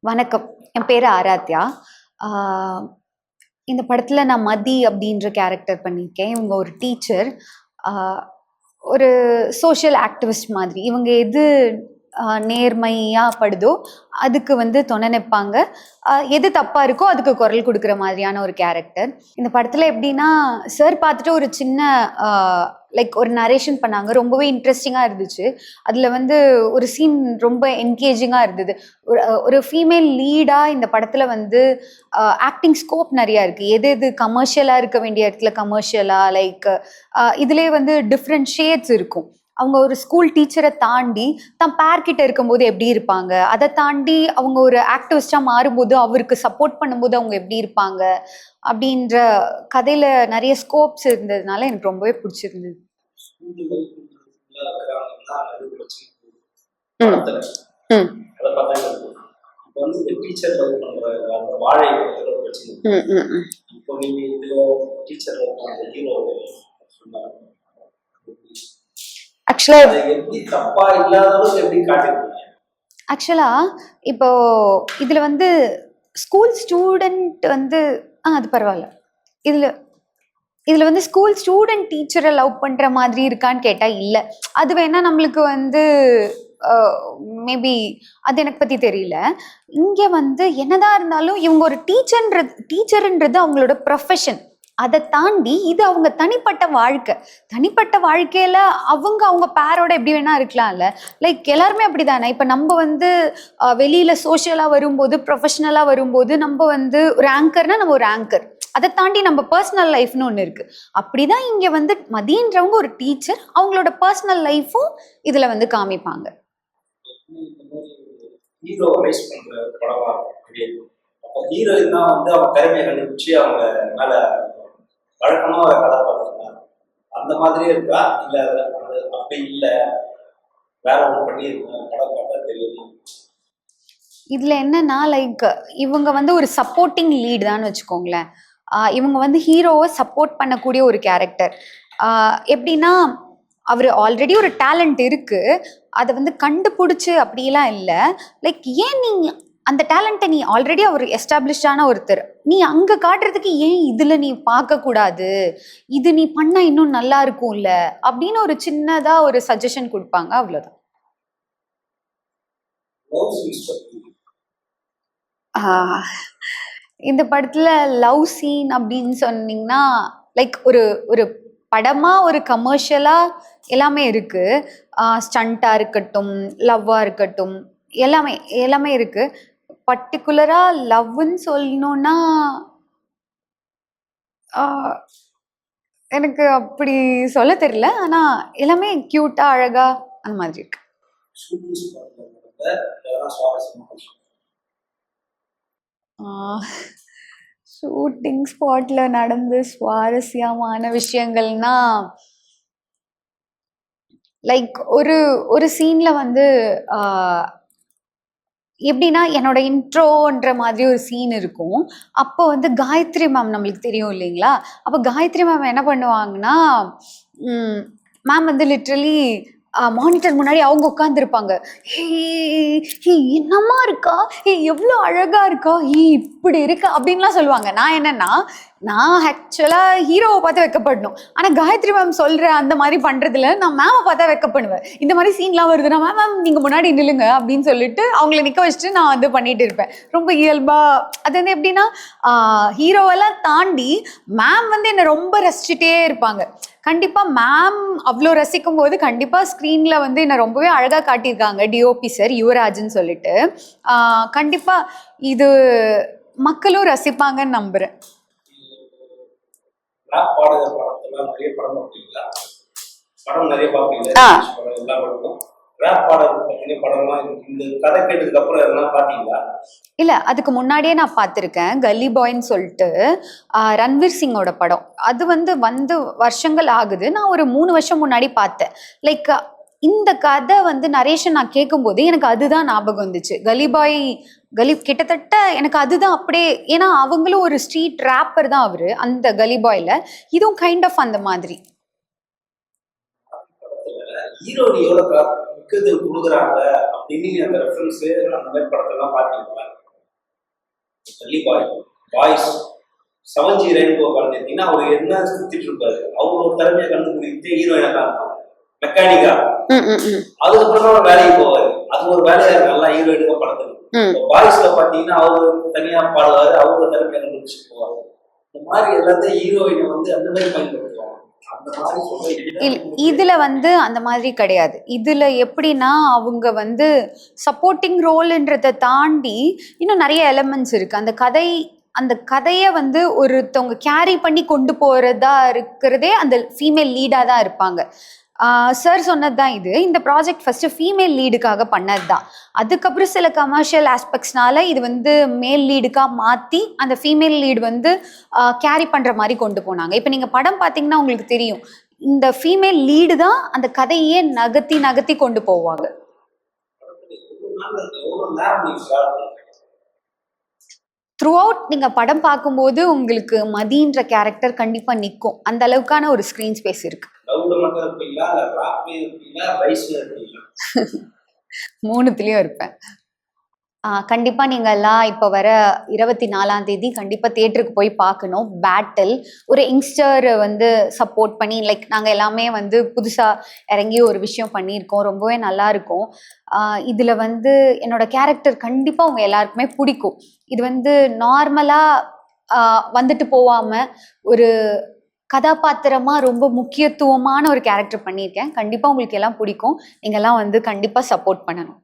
வணக்கம். என் பேரு ஆராத்யா. ஆ இந்த படத்துல நான் மதி அப்படின்ற கேரக்டர் பண்ணியிருக்கேன். இவங்க ஒரு டீச்சர். ஆ ஒரு சோஷியல் ஆக்டிவிஸ்ட் மாதிரி. இவங்க எது நேர்மையா படுதோ அதுக்கு வந்து துணை நிப்பாங்க. எது தப்பா இருக்கோ அதுக்கு குரல் குடுக்குற மாதிரியான ஒரு கேரக்டர். இந்த படத்துல எப்படின்னா, சார் பார்த்துட்டு ஒரு சின்ன லைக் ஒரு நரேஷன் பண்ணாங்க. ரொம்பவே இன்ட்ரெஸ்டிங்கா இருந்துச்சு. அதுல வந்து ஒரு சீன் ரொம்ப என்கேஜிங்கா இருந்தது. ஒரு ஃபீமேல் லீடா இந்த படத்துல வந்து ஆக்டிங் ஸ்கோப் நெறையா இருக்கு. எது எது கமர்ஷியலா இருக்க வேண்டிய இடத்துல கமர்ஷியலா, லைக் இதுலயே வந்து டிஃப்ரெண்ட் ஷேட்ஸ் இருக்கும். அவங்க ஒரு ஸ்கூல் டீச்சரை தாண்டி தன் பேர் கிட்ட இருக்கும்போது எப்படி இருப்பாங்க, அதை தாண்டி அவங்க ஒரு ஆக்டிவிஸ்டா மாறும்போது அவருக்கு சப்போர்ட் பண்ணும்போது அவங்க எப்படி இருப்பாங்க அப்படின்ற கதையில நிறைய ஸ்கோப்ஸ் இருந்ததுனால எனக்கு ரொம்பவே பிடிச்சிருந்தது. ஆக்சுவலா இப்போ இதுல வந்து ஸ்கூல் ஸ்டூடெண்ட் வந்து அது பரவாயில்ல. இதுல வந்து ஸ்கூல் ஸ்டூடெண்ட் டீச்சரை லவ் பண்ற மாதிரி இருக்கான்னு கேட்டா இல்ல. அது வேணா நம்மளுக்கு வந்து மேபி அது எனக்கு பத்தி தெரியல. இங்க வந்து என்னதான் இருந்தாலும் இவங்க ஒரு டீச்சர்ன்றது அவங்களோட ப்ரொஃபஷன். அதை தாண்டி இது அவங்க தனிப்பட்ட வாழ்க்கையில அவங்க பேரோட எப்படி வேணா இருக்கலாம்ல. லைக் எல்லாருமே அப்படிதானே. இப்ப நம்ம வந்து வெளியில சோசியலா வரும்போது, ப்ரொஃபஷனலா வரும்போது நம்ம வந்து ஒரு ஆங்கர்னா நம்ம ஒரு ஆங்கர். அதை தாண்டி நம்ம பர்சனல் லைஃப்னு ஒன்று இருக்கு. அப்படிதான் இங்க வந்து மதின்றவங்க ஒரு டீச்சர், அவங்களோட பர்சனல் லைஃபும் இதுல வந்து காமிப்பாங்க. ஹீரோயின்னா வந்து அவங்க திறமையை கண்டுபிடிச்சு அவங்க மேல வழக்கமா ஒரு கதாபாத்திரம் அந்த மாதிரியே இருக்கா, இல்ல அப்படி இல்ல வேற ஒன்று பண்ணியிருக்கோம் கதாபாத்திரம் தெரியும். இதுல என்னன்னா, லைக் இவங்க வந்து ஒரு சப்போர்ட்டிங் லீட் தான் வச்சுக்கோங்களேன். இவங்க வந்து ஹீரோவை சப்போர்ட் பண்ணக்கூடிய ஒரு கேரக்டர். எப்படின்னா, அவர் ஆல்ரெடி ஒரு டேலண்ட் இருக்கு, அதை வந்து கண்டுபிடிச்சு அப்படிலாம் இல்லை. லைக் ஏன் நீ அந்த டேலண்ட்டை நீ ஆல்ரெடி அவர் எஸ்டாப்ளிஷ்டான ஒருத்தர், நீ அங்க காட்டுறதுக்கு ஏன் இதுல நீ பார்க்க கூடாது, இது நீ பண்ணா இன்னும் நல்லா இருக்கும்ல அப்படின்னு ஒரு சின்னதா ஒரு சஜஷன் கொடுப்பாங்க. அவ்வளவுதான். இந்த படத்துல லவ் சீன் அப்படின்னு சொன்னீங்கன்னா, லைக் ஒரு ஒரு படமா ஒரு கமர்ஷியலா எல்லாமே இருக்கு. ஸ்டண்டா இருக்கட்டும், லவ்வா இருக்கட்டும், எல்லாமே இருக்கு. பர்டிகுலரா லவ்னு சொல்லணும்னா எனக்கு அப்படி சொல்ல தெரியல. ஆனா எல்லாமே கியூட்டா அழகா அந்த மாதிரி இருக்கு. ஷூட்டிங் ஸ்பாட்ல நடந்து சுவாரஸ்யமான விஷயங்கள்னா, லைக் ஒரு சீன்ல வந்து எப்படின்னா, என்னோட இன்ட்ரோன்ற மாதிரி ஒரு சீன் இருக்கும். அப்போ வந்து காயத்ரி மேம் நம்மளுக்கு தெரியும் இல்லைங்களா? அப்போ காயத்ரி மேம் என்ன பண்ணுவாங்கன்னா, மேம் வந்து லிட்ரலி மானிட்டர் முன்னாடி அவங்க உட்காந்துருப்பாங்க. ஹே என்னம்மா இருக்கா, எவ்வளோ அழகா இருக்கா, இப்படி இருக்கா அப்படின்லாம் சொல்லுவாங்க. நான் ஆக்சுவலா ஹீரோவை பார்த்து வெக்கப்படணும். ஆனா காயத்ரி மேம் சொல்ற அந்த மாதிரி பண்றதுல நான் மேமை பார்த்தா வெக்கப்படுவேன். இந்த மாதிரி சீன்லாம் வருதுன்னா, மேம் நீங்க முன்னாடி நில்லுங்க அப்படின்னு சொல்லிட்டு அவங்கள நிக்க வச்சுட்டு நான் வந்து பண்ணிட்டு இருப்பேன். ரொம்ப இயல்பா. அது வந்து எப்படின்னா, ஹீரோவெல்லாம் தாண்டி மேம் வந்து என்னை ரொம்ப ரசிச்சுட்டே இருப்பாங்க. கண்டிப்பா மேம் அவ்வளோ ரசிக்கும் போது கண்டிப்பா ஸ்க்ரீன்ல வந்து என்ன ரொம்பவே அழகா காட்டியிருக்காங்க டிஓபி சார் யுவராஜ்னு சொல்லிட்டு. கண்டிப்பா இது மக்களும் ரசிப்பாங்கன்னு நம்புறேன். இல்ல, அதுக்கு முன்னாடியே நான் பார்த்திருக்கேன். கல்லி பாய்ன்னு சொல்லிட்டு ரன்வீர் சிங்கோட படம். அது வந்து வருஷங்கள் ஆகுது. நான் ஒரு 3 வருஷம் முன்னாடி பார்த்தேன். லைக் இந்த கதை வந்து நரேஷன் நான் கேட்கும்போது எனக்கு அதுதான் ஞாபகம் வந்துச்சு. கலி கிட்டத்தட்ட எனக்கு அதுதான் அப்படியே. ஏன்னா அவங்களும் ஒரு ஸ்ட்ரீட் ரேப்பர் தான் அவரு அந்த கலி பாய்ல. இதுவும் கைண்ட் ஆஃப் அந்த மாதிரி. ஹீரோனியோட கொடுக்குறாங்க அப்படின்னு அந்த ரெஃபரன்ஸ் அந்த மாதிரி படத்தெல்லாம் பார்த்தீங்களா? தள்ளி பாய்ஸ் 7G ரெயின்போ பார்த்தீங்கன்னா அவர் என்ன சுத்திட்டு இருப்பாரு, அவர் ஒரு திறமையை கண்டுபிடித்து ஹீரோயினை காமிப்பாங்க மெக்கானிக்கா. அதுக்கப்புறம் தான் அவர் வேலைக்கு போவாரு. அது ஒரு வேலையா இருக்கு நல்லா ஹீரோயினுக்கு படத்துக்கு. பாய்ஸ்ல பாத்தீங்கன்னா அவரு தனியா பாடுவாரு, அவரு திறமையை கண்டுபிடிச்சு போவாரு. இந்த மாதிரி எல்லாத்தையும் ஹீரோயினை வந்து அந்த மாதிரி பயன்படுத்துவாங்க. அந்த மாதிரி இதுல வந்து அந்த மாதிரி கிடையாது. இதுல எப்படின்னா அவங்க வந்து சப்போர்ட்டிங் ரோல்ன்றதை தாண்டி இன்னும் நிறைய எலிமெண்ட்ஸ் இருக்கு. அந்த கதையை வந்து ஒருத்தவங்க கேரி பண்ணி கொண்டு போறதா இருக்கிறதே அந்த ஃபீமேல் லீடா தான் இருப்பாங்க. சார் சொன்னது தான் இது. இந்த ப்ராஜெக்ட் ஃபஸ்ட்டு ஃபீமேல் லீடுக்காக பண்ணது தான். அதுக்கப்புறம் சில கமர்ஷியல் ஆஸ்பெக்ட்ஸ்னால இது வந்து மேல் லீடுக்காக மாற்றி அந்த ஃபீமேல் லீடு வந்து கேரி பண்ணுற மாதிரி கொண்டு போனாங்க. இப்போ நீங்கள் படம் பார்த்தீங்கன்னா உங்களுக்கு தெரியும், இந்த ஃபீமேல் லீடு தான் அந்த கதையே நகர்த்தி கொண்டு போவாங்க. த்ரூ அவுட் நீங்கள் படம் பார்க்கும்போது உங்களுக்கு மதின்ற கேரக்டர் கண்டிப்பாக நிற்கும். அந்த அளவுக்கான ஒரு ஸ்க்ரீன் ஸ்பேஸ் இருக்கு. மூணுத்துலேயும் இருப்பேன். கண்டிப்பாக நீங்கள் எல்லாம் இப்போ வர 24ஆம் தேதி கண்டிப்பாக தியேட்டருக்கு போய் பார்க்கணும். பேட்டில் ஒரு யங்ஸ்டர் வந்து சப்போர்ட் பண்ணி லைக் நாங்கள் எல்லாமே வந்து புதுசாக இறங்கி ஒரு விஷயம் பண்ணியிருக்கோம். ரொம்பவே நல்லா இருக்கும். இதில் வந்து என்னோட கேரக்டர் கண்டிப்பாக உங்கள் எல்லாருக்குமே பிடிக்கும். இது வந்து நார்மலாக வந்துட்டு போகாமல் ஒரு கதாபாத்திரமாக ரொம்ப முக்கியத்துவமான ஒரு கேரக்டர் பண்ணியிருக்கேன். கண்டிப்பாக உங்களுக்கு எல்லாம் பிடிக்கும். நீங்கள்லாம் வந்து கண்டிப்பாக சப்போர்ட் பண்ணணும்.